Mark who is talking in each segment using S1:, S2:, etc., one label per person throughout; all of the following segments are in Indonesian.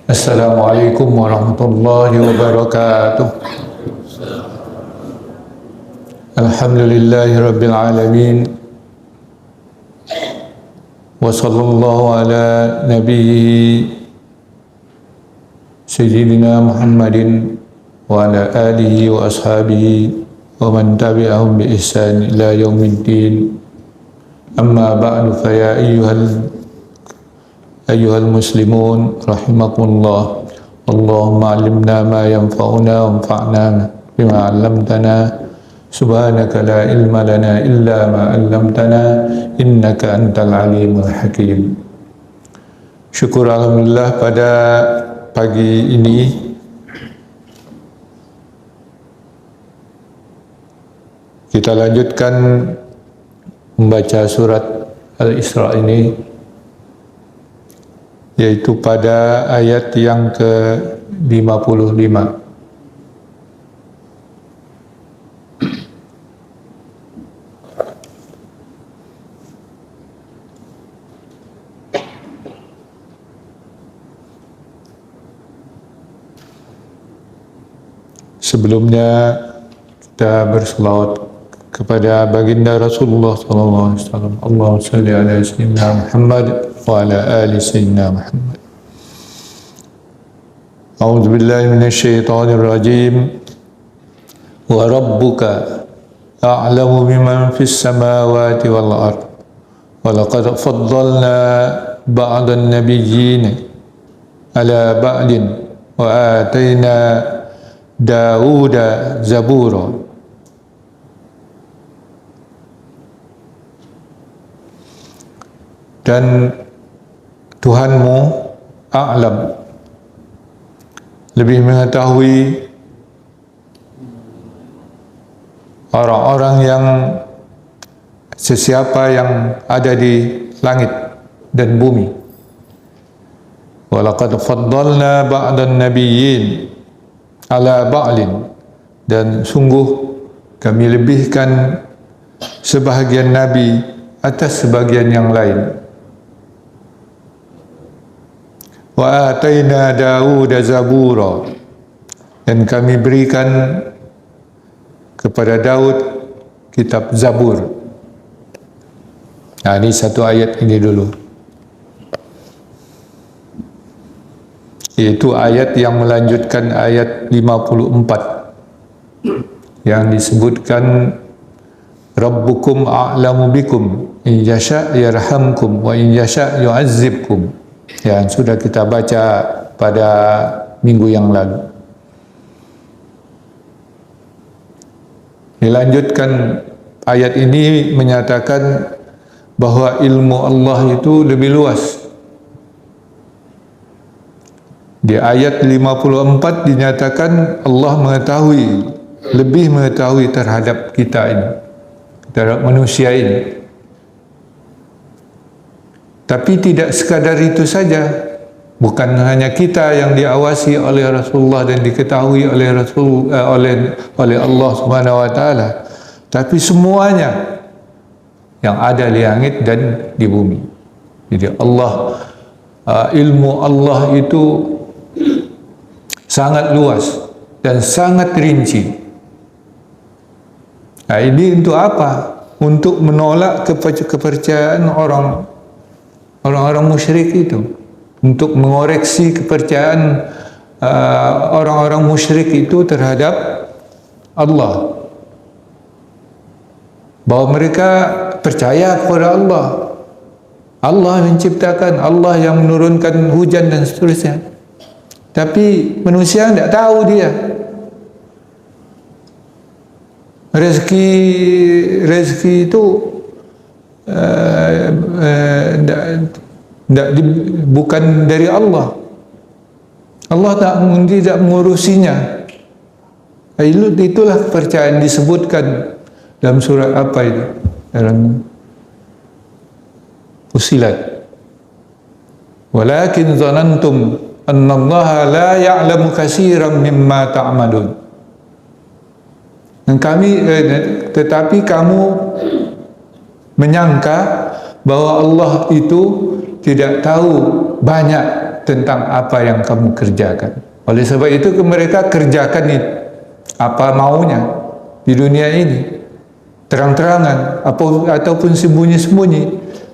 S1: Assalamualaikum warahmatullahi wabarakatuh. Alhamdulillahi rabbil alamin. Wa sallallahu ala nabiyyi sayyidina Muhammadin wa ala alihi wa ashabihi wa man tabi'ahum bi ihsan ila yaumiddin. Amma ba'du, fa ya ayyuhal muslimun rahimakumullah. Allahumma 'allimna ma yanfa'una wanfa'na bima 'allamtana. Subhanaka la ilma lana illa ma 'allamtana innaka antal alimul hakim. Syukur alhamdulillah, pada pagi ini kita lanjutkan membaca surat Al-Isra ini, yaitu pada ayat yang ke-55. Sebelumnya kita berselawat kepada baginda Rasulullah sallallahu alaihi wasallam. Allahumma shalli ala sayyidina Muhammad wa ala ali sayyidina Muhammad. A'udzu billahi minasy syaithanir rajim. Wa rabbuka a'lamu biman fis samawati wal ard. Wa laqad faddalna ba'dan nabiyyin ala ba'din wa atayna Dawuda zabura. Dan Tuhanmu a'lam, lebih mengetahui orang-orang yang sesiapa yang ada di langit dan bumi. Walaqad faddalna ba'dan nabiyyin ala ba'lin, dan sungguh kami lebihkan sebahagian nabi atas sebagian yang lain. Wa atayna Dawuda zabura, dan kami berikan kepada Daud kitab Zabur. Nah, ini satu ayat ini dulu, yaitu ayat yang melanjutkan ayat 54 yang disebutkan Rabbukum a'lamu bikum in yasha' yarhamkum wa in yasha' yu'azzibkum, yang sudah kita baca pada minggu yang lalu. Dilanjutkan ayat ini menyatakan bahwa ilmu Allah itu lebih luas. Di ayat 54 dinyatakan Allah mengetahui, lebih mengetahui terhadap kita ini, terhadap manusia ini. Tapi tidak sekadar itu saja, bukan hanya kita yang diawasi oleh Rasulullah dan diketahui oleh oleh Allah Subhanahu wa taala, tapi semuanya yang ada di langit dan di bumi. Jadi Allah, ilmu Allah itu sangat luas dan sangat rinci. Nah, ini untuk apa? Untuk menolak kepercayaan orang-orang musyrik itu, untuk mengoreksi kepercayaan orang-orang musyrik itu terhadap Allah, bahwa mereka percaya kepada Allah, Allah menciptakan, Allah yang menurunkan hujan dan seterusnya. Tapi manusia tidak tahu dia. Rezeki itu bukan dari Allah. Allah tidak mengurusinya. Itulah kepercayaan disebutkan dalam surat apa itu? Dalam Fussilat. Walakin zanantum annallaha la ya'lamu katsiran mimma ta'malun. Dan tetapi kamu menyangka bahwa Allah itu tidak tahu banyak tentang apa yang kamu kerjakan. Oleh sebab itu mereka kerjakan apa maunya di dunia ini, terang-terangan ataupun sembunyi-sembunyi,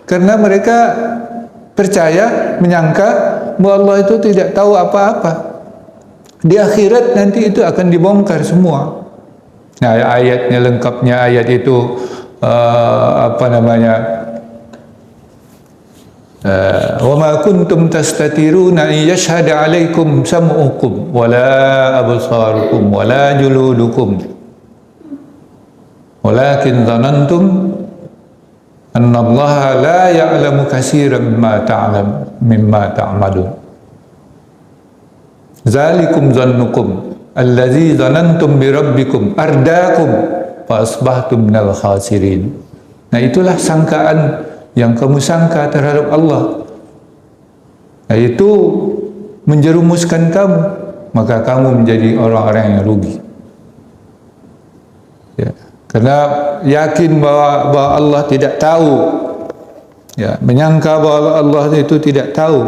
S1: karena mereka percaya, menyangka bahwa Allah itu tidak tahu apa-apa. Di akhirat nanti itu akan dibongkar semua. Nah, ayatnya lengkapnya ayat itu wa ma kuntum tastatiruna an yashhada alaikum sam'ukum wala absarukum wala juludukum walakin dhanantum anna Allah la ya'lamu katsiran mimma ta'malun. Zalikum zannukum allazi zanantum bi rabbikum ardaakum fa asbahtum minal khasirin. Nah, itulah sangkaan yang kamu sangka terhadap Allah, yaitu menjerumuskan kamu, maka kamu menjadi orang-orang yang rugi. Ya, karena yakin bahwa Allah tidak tahu, ya, menyangka bahwa Allah itu tidak tahu,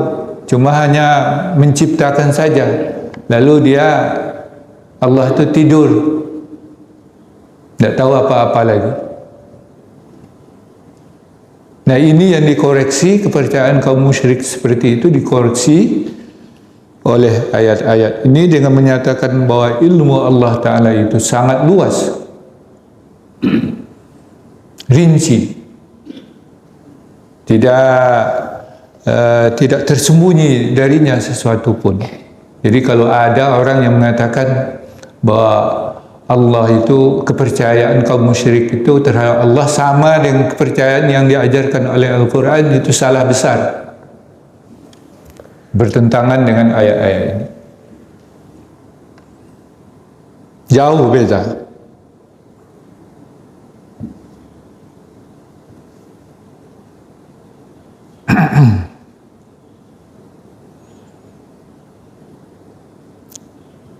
S1: cuma hanya menciptakan saja, lalu Allah itu tidur, tidak tahu apa-apa lagi. Nah, ini yang dikoreksi, kepercayaan kaum musyrik seperti itu dikoreksi oleh ayat-ayat ini dengan menyatakan bahwa ilmu Allah Ta'ala itu sangat luas, rinci, tidak tersembunyi darinya sesuatu pun. Jadi kalau ada orang yang mengatakan bahwa Allah itu, kepercayaan kaum musyrik itu terhadap Allah sama dengan kepercayaan yang diajarkan oleh Al-Quran, itu salah besar, bertentangan dengan ayat-ayat ini. Jauh beda.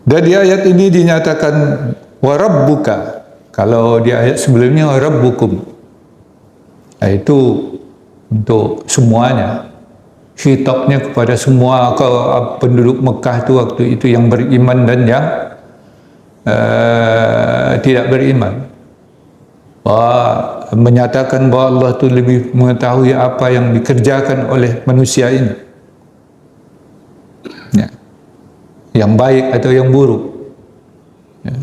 S1: Dan di ayat ini dinyatakan wa rabbuka. Kalau di ayat sebelumnya wa rabbukum, itu untuk semuanya, khitabnya kepada semua penduduk Mekah itu waktu itu, yang beriman dan yang tidak beriman. Menyatakan bahwa Allah itu lebih mengetahui apa yang dikerjakan oleh manusia ini, ya, yang baik atau yang buruk, ya.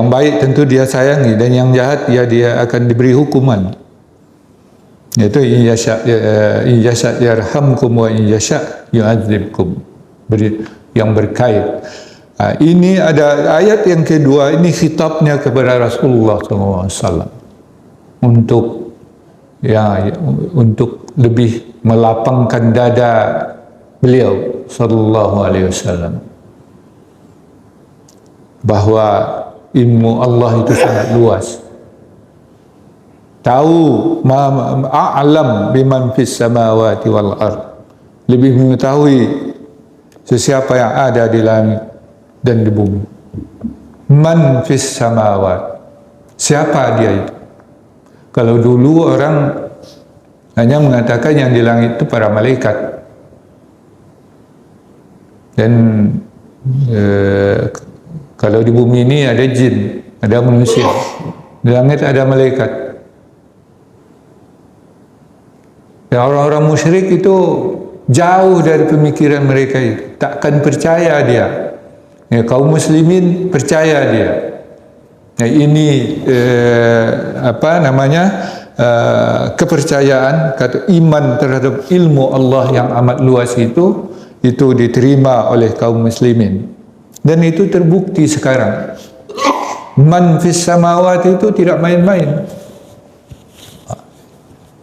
S1: Yang baik tentu dia sayangi, dan yang jahat dia akan diberi hukuman, yaitu in yasha yarhamkum wa in yasha yu'adzibkum, yang berkait. Ini ada ayat yang kedua, ini khitabnya kepada Rasulullah SAW untuk lebih melapangkan dada beliau sallallahu alaihi wasallam, bahwa ilmu Allah itu sangat luas. Tahu a'lam biman fis samawati wal ard, lebih mengetahui sesiapa yang ada di langit dan di bumi. Man fis samawat, siapa dia itu? Kalau dulu orang hanya mengatakan yang di langit itu para malaikat, dan kalau di bumi ini ada jin, ada manusia, di langit ada malaikat. Dan orang-orang musyrik itu jauh dari pemikiran mereka itu, takkan percaya dia. Ya, kaum muslimin percaya dia. Nah, ini kepercayaan, kata iman terhadap ilmu Allah yang amat luas itu diterima oleh kaum muslimin, dan itu terbukti sekarang. Man fis samawati itu tidak main-main.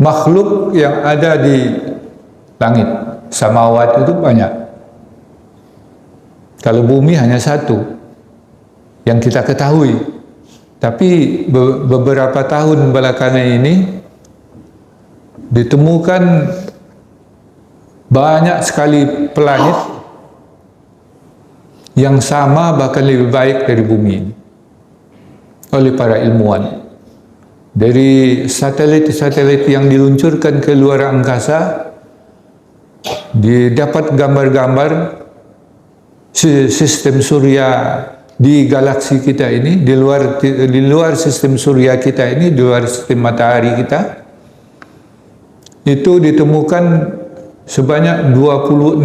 S1: Makhluk yang ada di langit, samawat itu banyak. Kalau bumi hanya satu yang kita ketahui, tapi beberapa tahun belakangan ini ditemukan banyak sekali planet yang sama, bahkan lebih baik dari bumi ini, oleh para ilmuwan. dari satelit-satelit yang diluncurkan ke luar angkasa, didapat gambar-gambar sistem surya di galaksi kita ini, di luar sistem surya kita ini, di luar sistem matahari kita, itu ditemukan sebanyak 26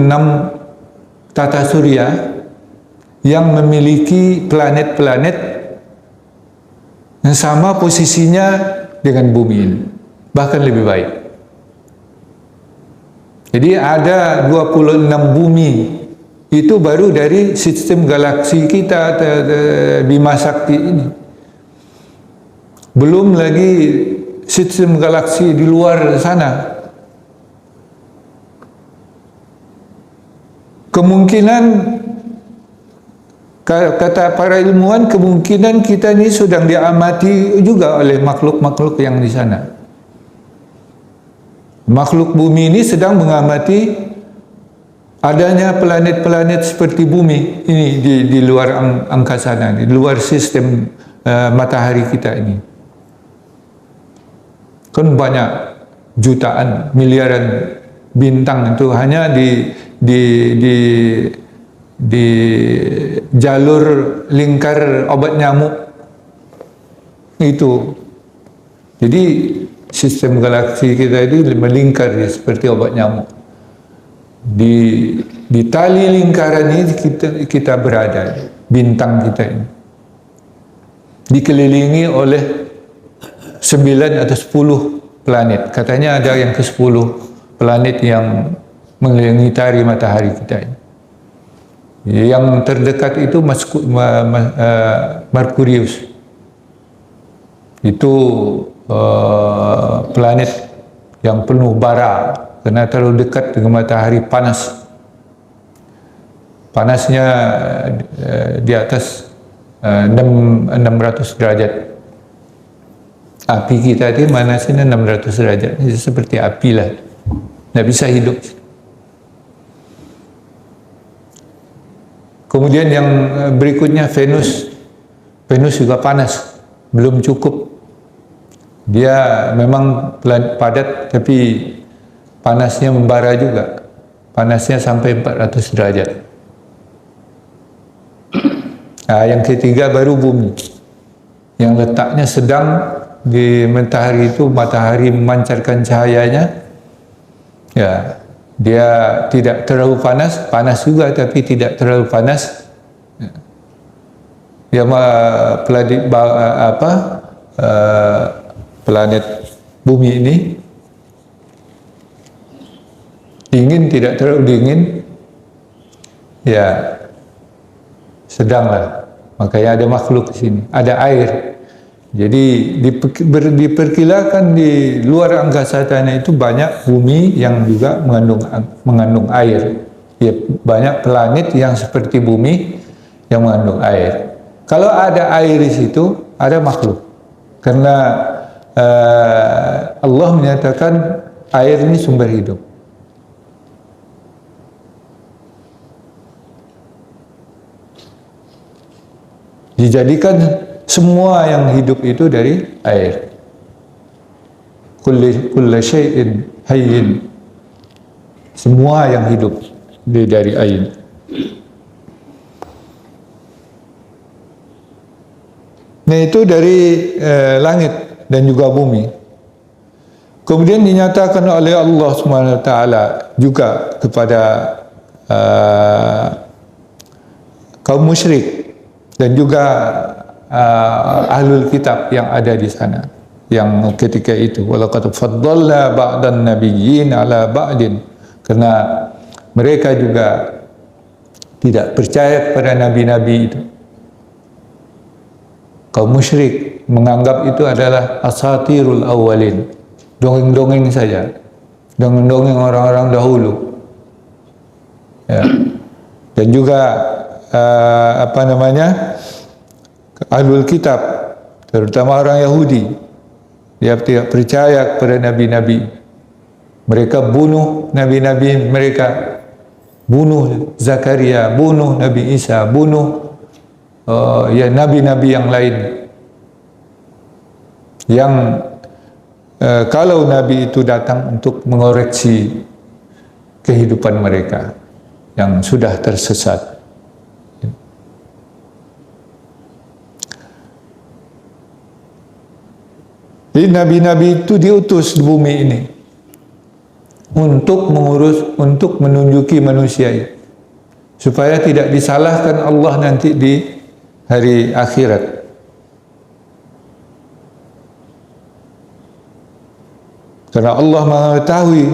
S1: tata surya yang memiliki planet-planet yang sama posisinya dengan bumi ini, bahkan lebih baik. Jadi ada 26 bumi itu baru dari sistem galaksi kita Bima Sakti ini. Belum lagi sistem galaksi di luar sana. Kemungkinan, kata para ilmuwan, kemungkinan kita ini sedang diamati juga oleh makhluk-makhluk yang di sana. Makhluk bumi ini sedang mengamati adanya planet-planet seperti bumi ini di luar angkasa, di luar sistem matahari kita ini. Kan banyak jutaan, miliaran bintang itu hanya di jalur lingkar obat nyamuk itu. Jadi sistem galaksi kita ini melingkar ya, seperti obat nyamuk. Di tali lingkaran ini kita berada, bintang kita ini dikelilingi oleh 9 atau 10 planet. Katanya ada yang ke-10 planet yang mengitari matahari kita ini. Yang terdekat itu Merkurius. Itu planet yang penuh bara karena terlalu dekat dengan matahari, panas. Panasnya di atas 600 derajat. Api kita itu panasnya 600 derajat. Itu seperti api lah. Tidak bisa hidup. Kemudian yang berikutnya Venus. Venus juga panas, belum cukup. Dia memang padat, tapi panasnya membara juga. Panasnya sampai 400 derajat. Nah, yang ketiga baru bumi, yang letaknya sedang di matahari itu. Matahari memancarkan cahayanya, ya, dia tidak terlalu panas, panas juga tapi tidak terlalu panas. Dia planet bumi ini dingin, tidak terlalu dingin, ya sedanglah. Makanya ada makhluk di sini, ada air. Jadi diperkirakan di luar angkasa sana itu banyak bumi yang juga mengandung air. Ya, banyak planet yang seperti bumi yang mengandung air. Kalau ada air di situ, ada makhluk. Karena Allah menyatakan air ini sumber hidup. Dijadikan semua yang hidup itu dari air. Kullu syai'in hayyin. Semua yang hidup dari air. Nah, itu dari langit dan juga bumi. Kemudian dinyatakan oleh Allah Subhanahu wa taala juga kepada kaum musyrik dan juga ahlul kitab yang ada di sana, yang ketika itu walaqad faddalna ba'dan nabiyyin ala ba'din, karena mereka juga tidak percaya kepada nabi-nabi itu. Kaum musyrik menganggap itu adalah asatirul awwalin, dongeng-dongeng saja, dongeng-dongeng orang-orang dahulu, ya. Dan juga ahlul kitab, terutama orang Yahudi, dia tidak percaya kepada nabi-nabi. Mereka bunuh nabi-nabi mereka, bunuh Zakaria, bunuh Nabi Isa, bunuh nabi-nabi yang lain. yang kalau Nabi itu datang untuk mengoreksi kehidupan mereka yang sudah tersesat. Jadi nabi-nabi itu diutus di bumi ini untuk mengurus, untuk menunjuki manusia ini, supaya tidak disalahkan Allah nanti di hari akhirat. Karena Allah mengetahui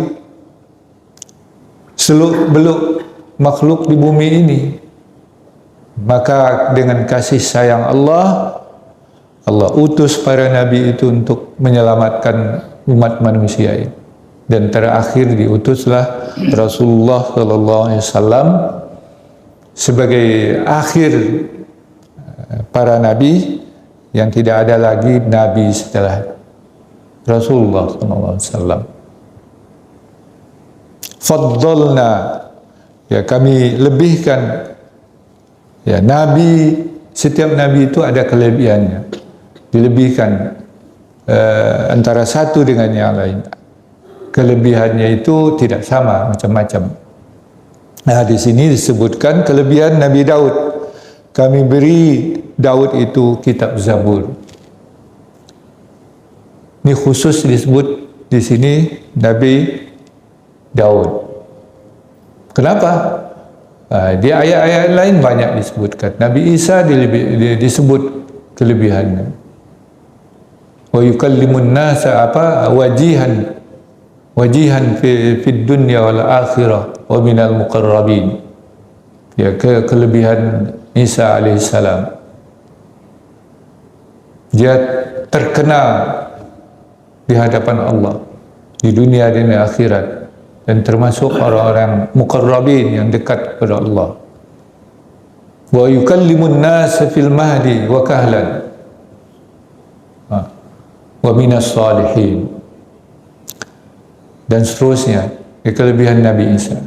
S1: seluk-beluk makhluk di bumi ini, maka dengan kasih sayang Allah, Allah utus para nabi itu untuk menyelamatkan umat manusia ini. Dan terakhir diutuslah Rasulullah SAW sebagai akhir para nabi, yang tidak ada lagi nabi setelah Rasulullah SAW. Faddalna, ya kami lebihkan, ya nabi, setiap nabi itu ada kelebihannya, dilebihkan antara satu dengan yang lain. Kelebihannya itu tidak sama, macam-macam. Nah, di sini disebutkan kelebihan Nabi Daud. Kami beri Daud itu kitab Zabur. Ini khusus disebut di sini Nabi Daud. Kenapa? Di ayat-ayat lain banyak disebutkan. Nabi Isa disebut kelebihannya. Wa yukallimun nasa wajihan fi dunya wal akhirah wa minal muqarrabin. Ya, kelebihan Isa alaihissalam. Dia terkenal di hadapan Allah di dunia dan di akhirat, dan termasuk orang-orang muqarrabin yang dekat kepada Allah. Wa yukallimun nasa fil mahdi wa kahlan wa minas salihin, dan seterusnya. Kelebihan Nabi Isa.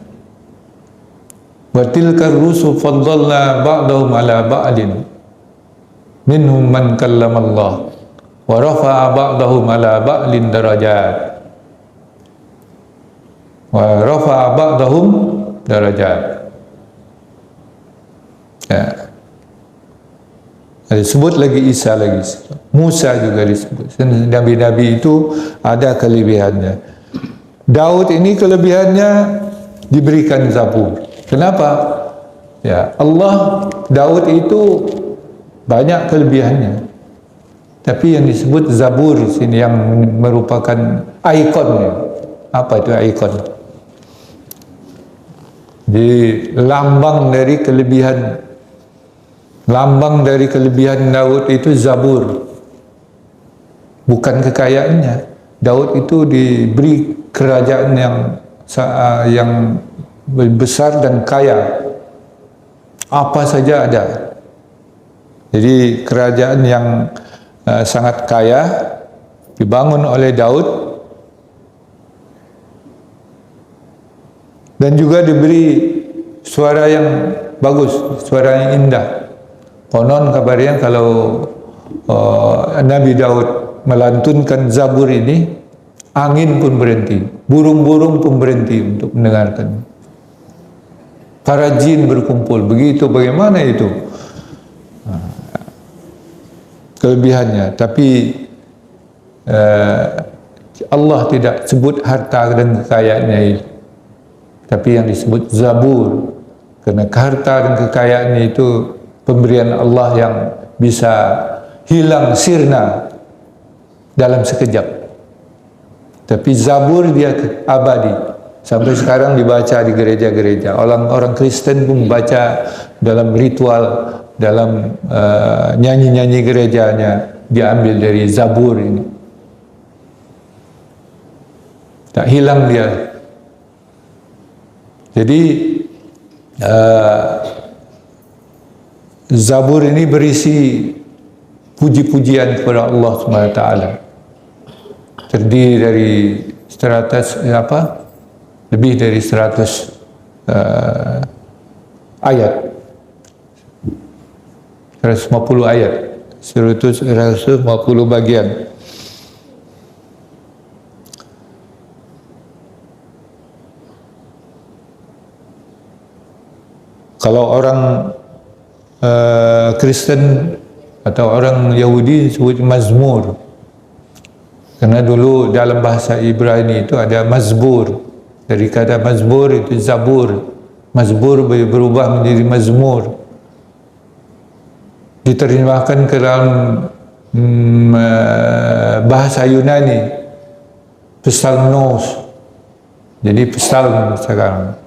S1: Wa tilkar rusul faddalna ba'dahum ala ba'din minhum man kallama Allah wa rafa'a ba'dahum ala ba'din darajat wa rafa'a ba'dahum darajat. Ya. Disebut lagi Isa lagi, Musa juga disebut. Nabi-nabi itu ada kelebihannya. Daud ini kelebihannya diberikan Zabur. Kenapa? Ya, Allah, Daud itu banyak kelebihannya. Tapi yang disebut Zabur di sini yang merupakan ikonnya. Apa itu ikon? Di lambang dari kelebihan Daud itu Zabur. Bukan kekayaannya. Daud itu diberi kerajaan yang besar dan kaya. Apa saja ada. Jadi kerajaan yang sangat kaya dibangun oleh Daud, dan juga diberi suara yang bagus, suara yang indah. Konon kabarnya kalau Nabi Daud melantunkan Zabur ini, angin pun berhenti, burung-burung pun berhenti untuk mendengarkan. Para jin berkumpul. Begitu, bagaimana itu kelebihannya. Tapi Allah tidak sebut harta dan kekayaannya itu, tapi yang disebut Zabur. Karena harta dan kekayaannya itu pemberian Allah yang bisa hilang sirna dalam sekejap. Tapi Zabur dia abadi. Sampai sekarang dibaca di gereja-gereja. Orang Kristen pun membaca dalam ritual, dalam nyanyi-nyanyi gerejanya, diambil dari Zabur ini. Tak hilang dia. Jadi Zabur ini berisi puji-pujian kepada Allah SWT. Terdiri dari 100 lebih dari 100 ayat, 150 ayat, 150 bagian. Kalau orang Kristen atau orang Yahudi sebut mazmur, karena dulu dalam bahasa Ibrani itu ada mazbur, dari kata mazbur itu zabur, mazbur berubah menjadi mazmur, diterjemahkan ke dalam bahasa Yunani psalmos, jadi psalm sekarang.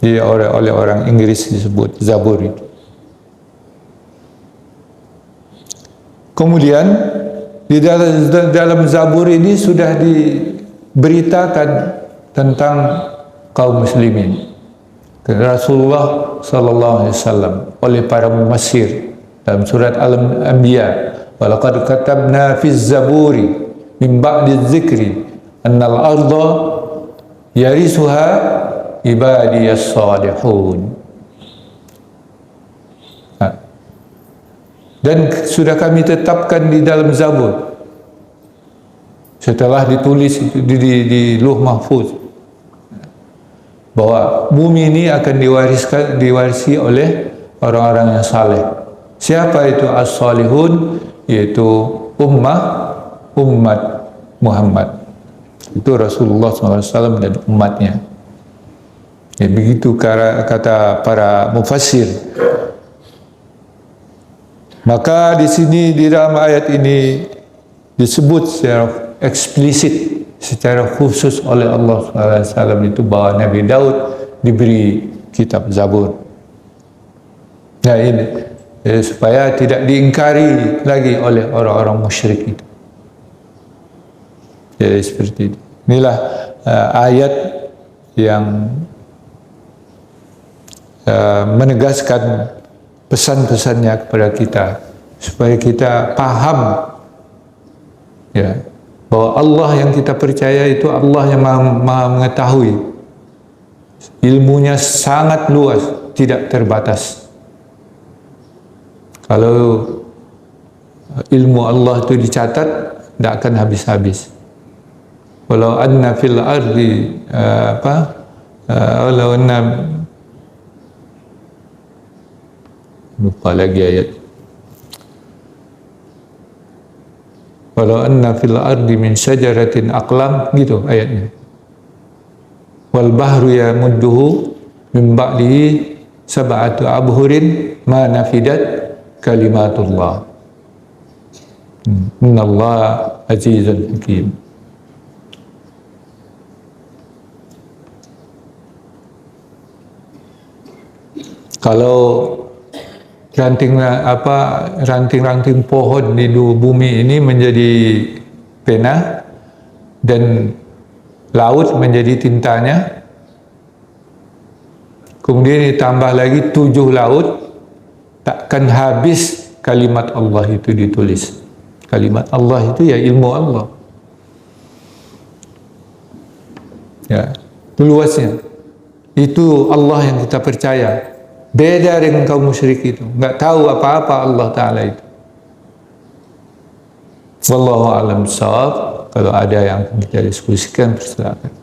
S1: Jadi oleh orang Inggris disebut Zabur itu. Kemudian di dalam Zabur ini sudah diberitakan tentang kaum muslimin. Rasulullah sallallahu alaihi wasallam oleh para mufassir dalam surat Al-Anbiya, walaqad katabna fiz zaburi min ba'di dzikri annal arda yarisuha ibadiyas salihun. Dan sudah kami tetapkan di dalam Zabur setelah ditulis di Lauh Mahfuz bahwa bumi ini akan diwarisi oleh orang-orang yang saleh. Siapa itu as-salihun? Yaitu umat Muhammad. Itu Rasulullah SAW dan umatnya. Ya, begitu kata para mufassir. Maka di sini di dalam ayat ini disebut secara eksplisit, secara khusus oleh Allah SAW itu bahwa Nabi Daud diberi kitab Zabur. Nah ini supaya tidak diingkari lagi oleh orang-orang musyrik itu. Jadi seperti itu. Inilah ayat yang menegaskan pesan-pesannya kepada kita supaya kita paham ya bahwa Allah yang kita percaya itu Allah yang maha mengetahui, ilmunya sangat luas, tidak terbatas. Kalau ilmu Allah itu dicatat, tidak akan habis-habis. Walau anna fil ardi walau anna, lupa lagi ayat. Walau anna fil ardi min syajaratin aqlam, gitu ayatnya. Wal bahru yamudduhu min ba'dihi sab'atu abhurin ma nafidat kalimatullah. Innallaha azizun hakim. Kalau ranting-ranting pohon di bumi ini menjadi pena dan laut menjadi tintanya, kemudian ditambah lagi 7 laut, takkan habis kalimat Allah itu ditulis. Kalimat Allah itu ya ilmu Allah. Ya, itu luasnya. Itu Allah yang kita percaya. Beda dengan kaum musyrik itu, nggak tahu apa-apa Allah Ta'ala itu. Wallahu a'lam bishawab. Kalau ada yang kita diskusikan, persilakan.